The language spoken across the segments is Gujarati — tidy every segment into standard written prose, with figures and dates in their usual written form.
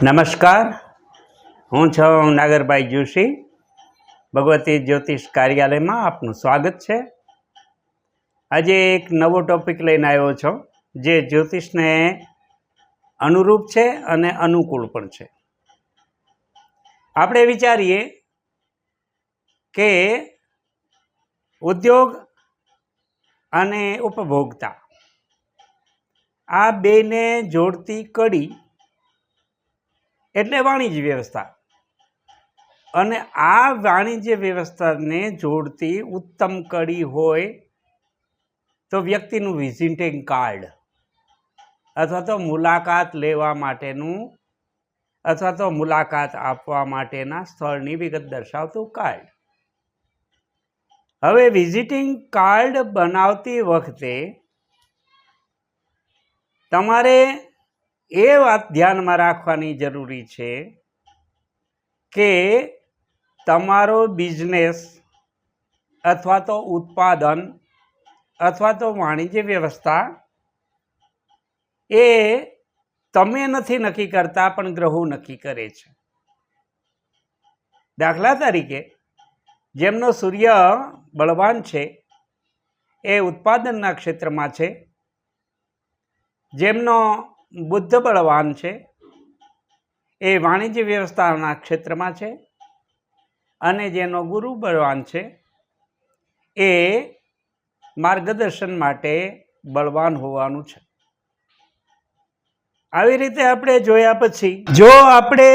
નમસ્કાર, હું છું નાગરભાઈ જોશી. ભગવતી જ્યોતિષ કાર્યાલયમાં આપનું સ્વાગત છે. આજે એક નવો ટોપિક લઈને આવ્યો છું, જે જ્યોતિષને અનુરૂપ છે અને અનુકૂળ પણ છે. આપણે વિચારીએ કે ઉદ્યોગ અને ઉપભોક્તા આ બેને જોડતી કડી એટલે વાણિજ્ય વ્યવસ્થા, અને આ વાણિજ્ય વ્યવસ્થાને જોડતી ઉત્તમ કડી હોય તો વ્યક્તિનું વિઝિટિંગ કાર્ડ અથવા તો મુલાકાત લેવા માટેનું અથવા તો મુલાકાત આપવા માટેના સ્થળની વિગત દર્શાવતું કાર્ડ. હવે વિઝિટિંગ કાર્ડ બનાવતી વખતે તમારે એ વાત ધ્યાનમાં રાખવાની જરૂરી છે કે તમારો બિઝનેસ અથવા તો ઉત્પાદન અથવા તો વાણિજ્ય વ્યવસ્થા એ તમે નથી નક્કી કરતા, પણ ગ્રહો નક્કી કરે છે. દાખલા તરીકે, જેમનો સૂર્ય બળવાન છે એ ઉત્પાદનના ક્ષેત્રમાં છે, જેમનો બુદ્ધ બળવાન છે એ વાણિજ્ય વ્યવસ્થાના ક્ષેત્રમાં છે, અને જેનો ગુરુ બળવાન છે એ માર્ગદર્શન માટે બળવાન હોવાનું છે. આવી રીતે આપણે જોયા પછી જો આપણે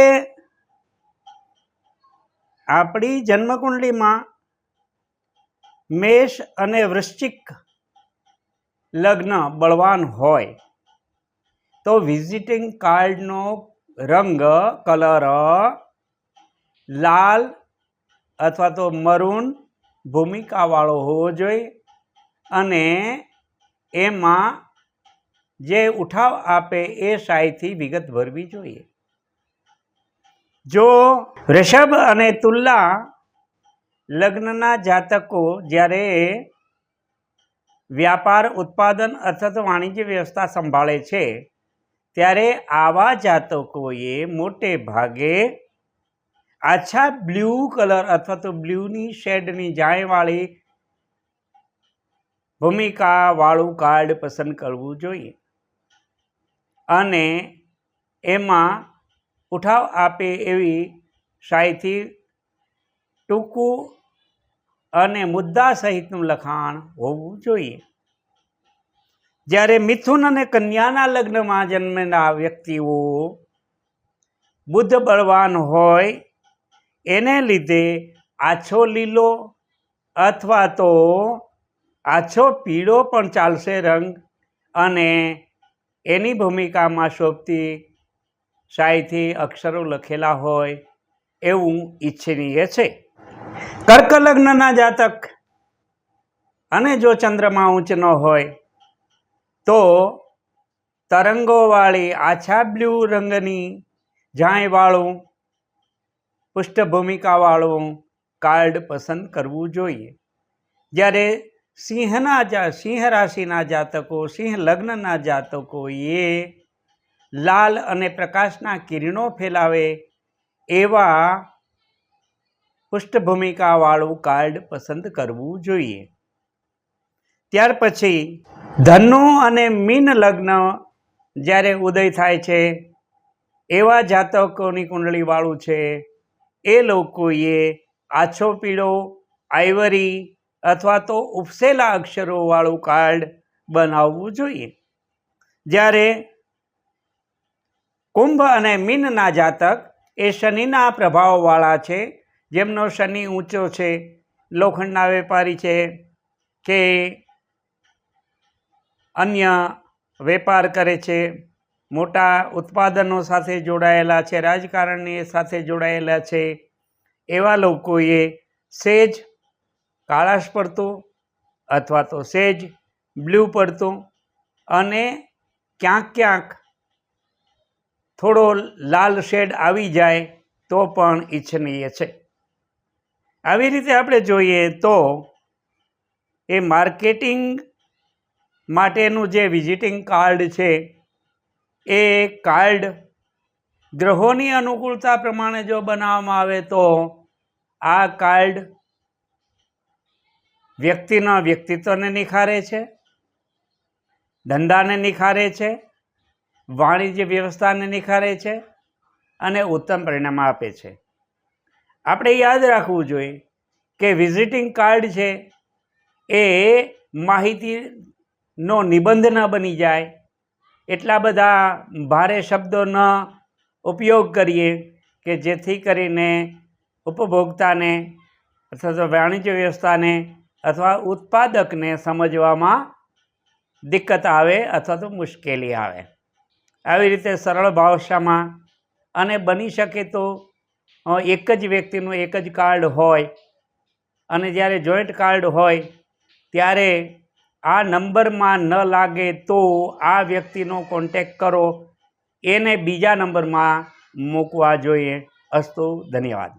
આપણી જન્મકુંડલીમાં મેષ અને વૃશ્ચિક લગ્ન બળવાન હોય તો વિઝિટિંગ કાર્ડનો રંગ કલર લાલ અથવા તો મરૂન ભૂમિકાવાળો હોવો જોઈએ, અને એમાં જે ઉઠાવ આપે એ શાહીથી વિગત ભરવી જોઈએ. જો વૃષભ અને તુલા લગ્નના જાતકો જ્યારે વ્યાપાર, ઉત્પાદન અથવા તો વાણિજ્ય વ્યવસ્થા સંભાળે છે ત્યારે આવા જાતકોએ મોટે ભાગે આછા બ્લુ કલર અથવા તો બ્લુની શેડની જાયવાળી ભૂમિકાવાળું કાર્ડ પસંદ કરવું જોઈએ, અને એમાં ઉઠાવ આપે એવી શાહીથી ટૂંકું અને મુદ્દા સહિતનું લખાણ હોવું જોઈએ. જ્યારે મિથુન અને કન્યાના લગ્નમાં જન્મેલા વ્યક્તિઓ બુધ બળવાન હોય એને લીધે આછો લીલો અથવા તો આછો પીળો પણ ચાલશે રંગ, અને એની ભૂમિકામાં શોભતી શાહીથી અક્ષરો લખેલા હોય એવું ઈચ્છનીય છે. કર્ક લગ્નના જાતક અને જો ચંદ્રમાં ઉચ્ચ ન હોય તો તરંગોવાળી આછા બ્લુ રંગની ઝાંયવાળું પૃષ્ઠભૂમિકાવાળું કાર્ડ પસંદ કરવું જોઈએ. જ્યારે સિંહ રાશિના જાતકો, સિંહ લગ્નના જાતકોએ લાલ અને પ્રકાશના કિરણો ફેલાવે એવા પૃષ્ઠભૂમિકાવાળું કાર્ડ પસંદ કરવું જોઈએ. ત્યાર પછી ધનુ અને મીન લગ્ન જ્યારે ઉદય થાય છે એવા જાતકોની કુંડળીવાળું છે એ લોકોએ આછો પીળો, આઈવરી અથવા તો ઉપસેલા અક્ષરોવાળું કાર્ડ બનાવવું જોઈએ. જ્યારે કુંભ અને મીનના જાતક એ શનિના પ્રભાવવાળા છે, જેમનો શનિ ઊંચો છે, લોખંડના વેપારી છે કે અન્ય વેપાર કરે છે, મોટા ઉત્પાદનો સાથે જોડાયેલા છે, રાજકારણની સાથે જોડાયેલા છે, એવા લોકોએ સેજ કાળાશ પડતું અથવા તો સેજ બ્લુ પડતું અને ક્યાંક ક્યાંક થોડો લાલ શેડ આવી જાય તો પણ ઈચ્છનીય છે. આવી રીતે આપણે જોઈએ તો એ માર્કેટિંગ માટેનું જે વિઝિટિંગ કાર્ડ છે એ કાર્ડ ગ્રહોની અનુકૂળતા પ્રમાણે જો બનાવવામાં આવે તો આ કાર્ડ વ્યક્તિના વ્યક્તિત્વને નિખારે છે, ધંધાને નિખારે છે, વાણિજ્ય વ્યવસ્થાને નિખારે છે અને ઉત્તમ પરિણામ આપે છે. આપણે યાદ રાખવું જોઈએ કે વિઝિટિંગ કાર્ડ છે એ માહિતીનો નિબંધ ન બની જાય, એટલા બધા ભારે શબ્દો ન ઉપયોગ કરીએ કે જેથી કરીને ઉપભોક્તાને અથવા તો વાણિજ્ય વ્યવસ્થાને અથવા ઉત્પાદકને સમજવામાં દિક્કત આવે અથવા તો મુશ્કેલી આવે. આવી રીતે સરળ ભાષામાં અને બની શકે તો એક જ વ્યક્તિનું એક જ કાર્ડ હોય અને જ્યારે જોઈન્ટ કાર્ડ હોય ત્યારે આ નંબરમાં ન લાગે તો આ વ્યક્તિનો કોન્ટેક્ટ કરો, એને બીજા નંબરમાં મૂકવા જોઈએ. અસ્તુ, ધન્યવાદ.